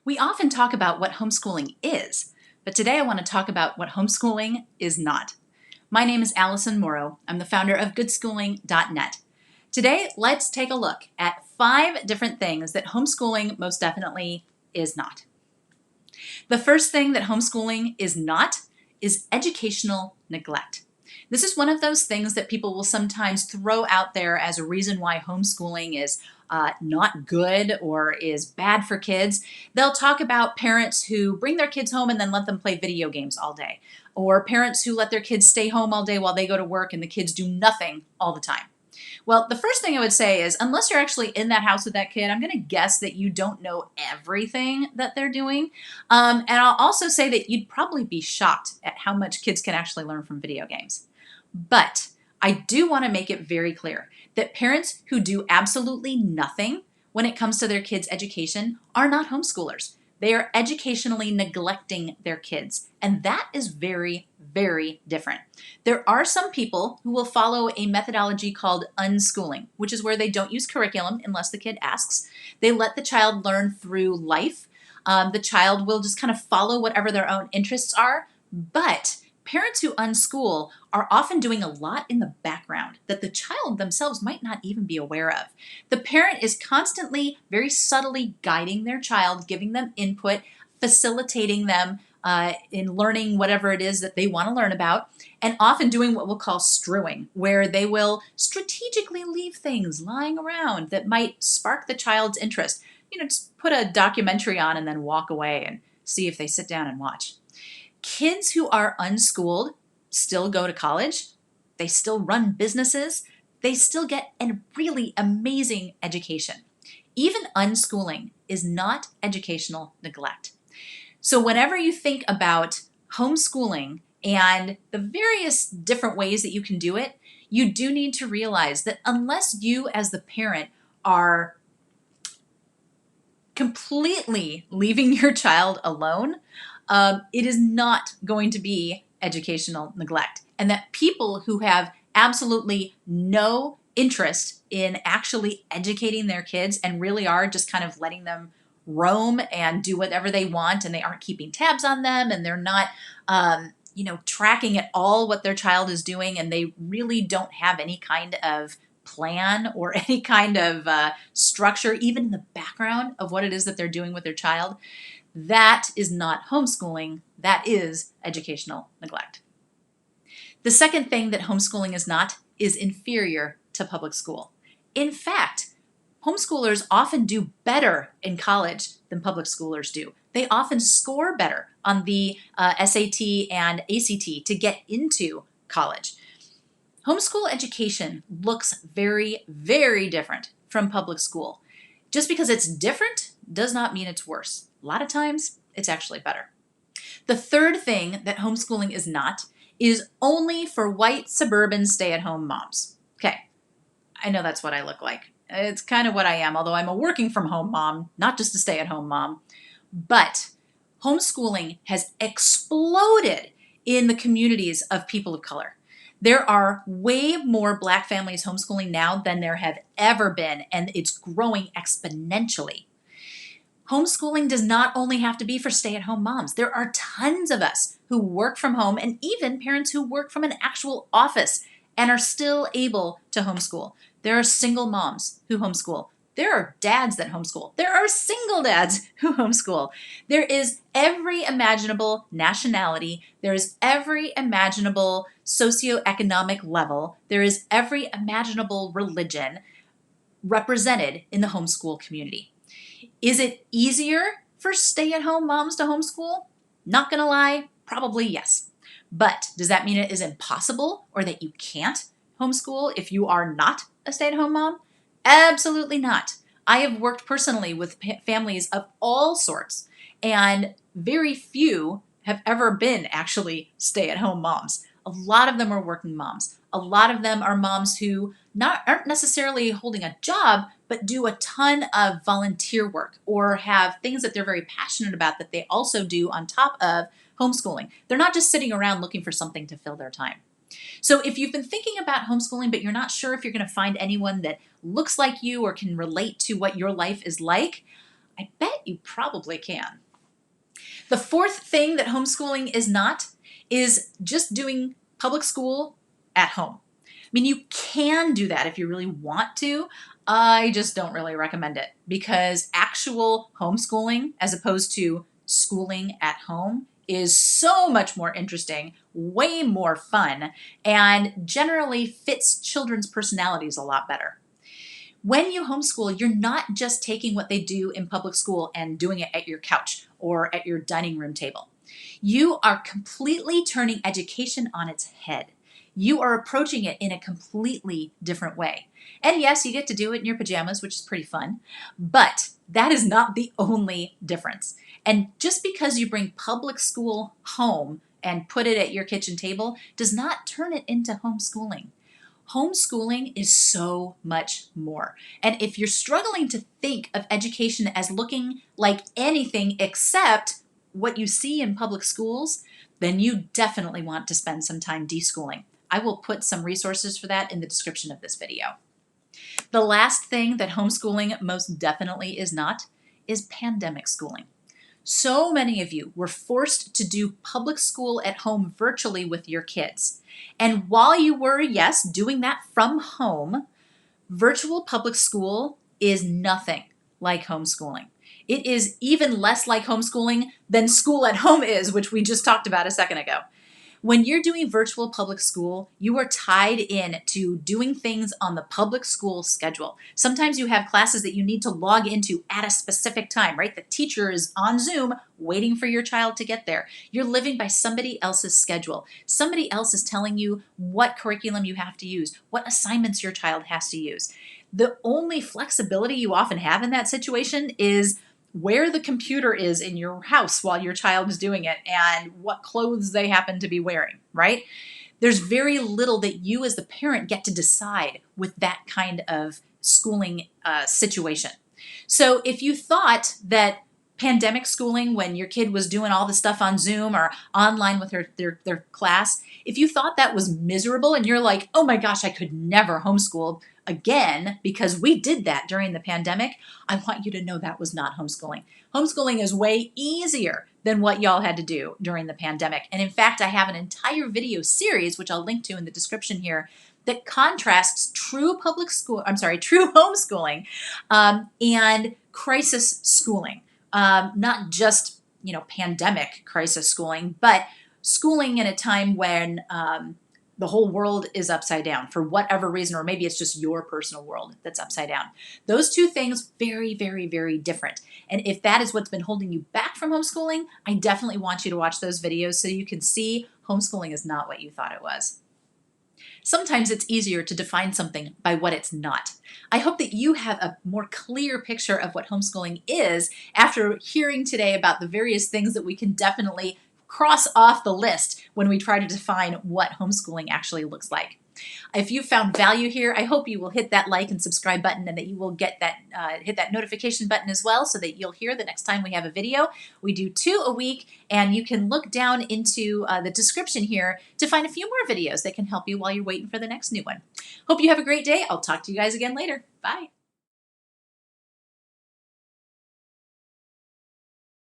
We often talk about what homeschooling is, but today I want to talk about what homeschooling is not. My name is Allison Morrow. I'm the founder of goodschooling.net. Today, let's take a look at 5 different things that homeschooling most definitely is not. The first thing that homeschooling is not is educational neglect. This is one of those things that people will sometimes throw out there as a reason why homeschooling is not good or is bad for kids. They'll talk about parents who bring their kids home and then let them play video games all day, or parents who let their kids stay home all day while they go to work and the kids do nothing all the time. Well, the first thing I would say is, unless you're actually in that house with that kid, I'm going to guess that you don't know everything that they're doing. And I'll also say that you'd probably be shocked at how much kids can actually learn from video games. But I do want to make it very clear that parents who do absolutely nothing when it comes to their kids' education are not homeschoolers. They are educationally neglecting their kids. And that is very, very different. There are some people who will follow a methodology called unschooling, which is where they don't use curriculum unless the kid asks. They let the child learn through life. The child will just kind of follow whatever their own interests are. But parents who unschool are often doing a lot in the background that the child themselves might not even be aware of. The parent is constantly, very subtly guiding their child, giving them input, facilitating them in learning whatever it is that they want to learn about, and often doing what we'll call strewing, where they will strategically leave things lying around that might spark the child's interest. Just put a documentary on and then walk away and see if they sit down and watch. Kids who are unschooled still go to college, they still run businesses, they still get a really amazing education. Even unschooling is not educational neglect. So whenever you think about homeschooling and the various different ways that you can do it, you do need to realize that unless you as the parent are completely leaving your child alone, it is not going to be educational neglect. And that people who have absolutely no interest in actually educating their kids and really are just kind of letting them roam and do whatever they want, and they aren't keeping tabs on them, and they're not tracking at all what their child is doing, and they really don't have any kind of plan or any kind of structure, even in the background of what it is that they're doing with their child. That is not homeschooling. That is educational neglect. The second thing that homeschooling is not is inferior to public school. In fact, homeschoolers often do better in college than public schoolers do. They often score better on the SAT and ACT to get into college. Homeschool education looks very, very different from public school. Just because it's different does not mean it's worse. A lot of times, it's actually better. The third thing that homeschooling is not is only for white suburban stay-at-home moms. Okay, I know that's what I look like. It's kind of what I am, although I'm a working from home mom, not just a stay-at-home mom. But homeschooling has exploded in the communities of people of color. There are way more Black families homeschooling now than there have ever been, and it's growing exponentially. Homeschooling does not only have to be for stay-at-home moms. There are tons of us who work from home, and even parents who work from an actual office and are still able to homeschool. There are single moms who homeschool. There are dads that homeschool. There are single dads who homeschool. There is every imaginable nationality. There is every imaginable socioeconomic level. There is every imaginable religion represented in the homeschool community. Is it easier for stay-at-home moms to homeschool? Not gonna lie, probably yes. But does that mean it is impossible or that you can't homeschool if you are not a stay-at-home mom? Absolutely not. I have worked personally with families of all sorts, and very few have ever been actually stay-at-home moms. A lot of them are working moms. A lot of them are moms who aren't necessarily holding a job, but do a ton of volunteer work or have things that they're very passionate about that they also do on top of homeschooling. They're not just sitting around looking for something to fill their time. So if you've been thinking about homeschooling, but you're not sure if you're going to find anyone that looks like you or can relate to what your life is like, I bet you probably can. The fourth thing that homeschooling is not is just doing public school at home. I mean, you can do that if you really want to. I just don't really recommend it because actual homeschooling, as opposed to schooling at home, is so much more interesting, way more fun, and generally fits children's personalities a lot better. When you homeschool, you're not just taking what they do in public school and doing it at your couch or at your dining room table. You are completely turning education on its head. You are approaching it in a completely different way. And yes, you get to do it in your pajamas, which is pretty fun, but that is not the only difference. And just because you bring public school home and put it at your kitchen table does not turn it into homeschooling. Homeschooling is so much more. And if you're struggling to think of education as looking like anything except what you see in public schools, then you definitely want to spend some time deschooling. I will put some resources for that in the description of this video. The last thing that homeschooling most definitely is not is pandemic schooling. So many of you were forced to do public school at home virtually with your kids. And while you were, yes, doing that from home, virtual public school is nothing like homeschooling. It is even less like homeschooling than school at home is, which we just talked about a second ago. When you're doing virtual public school, you are tied in to doing things on the public school schedule. Sometimes you have classes that you need to log into at a specific time, right? The teacher is on Zoom waiting for your child to get there. You're living by somebody else's schedule. Somebody else is telling you what curriculum you have to use, what assignments your child has to use. The only flexibility you often have in that situation is where the computer is in your house while your child is doing it and what clothes they happen to be wearing, right? There's very little that you as the parent get to decide with that kind of schooling situation. So if you thought that pandemic schooling, when your kid was doing all the stuff on Zoom or online with their class, if you thought that was miserable and you're like, oh my gosh, I could never homeschool again because we did that during the pandemic, I want you to know that was not homeschooling. Homeschooling is way easier than what y'all had to do during the pandemic. And in fact, I have an entire video series, which I'll link to in the description here, that contrasts true homeschooling and crisis schooling. Not just, pandemic crisis schooling, but schooling in a time when the whole world is upside down for whatever reason, or maybe it's just your personal world that's upside down. Those two things, very, very, very different. And if that is what's been holding you back from homeschooling, I definitely want you to watch those videos so you can see homeschooling is not what you thought it was. Sometimes it's easier to define something by what it's not. I hope that you have a more clear picture of what homeschooling is after hearing today about the various things that we can definitely cross off the list when we try to define what homeschooling actually looks like. If you found value here, I hope you will hit that like and subscribe button and that you will get that hit that notification button as well so that you'll hear the next time we have a video. We do 2 a week, and you can look down into the description here to find a few more videos that can help you while you're waiting for the next new one. Hope you have a great day. I'll talk to you guys again later. Bye.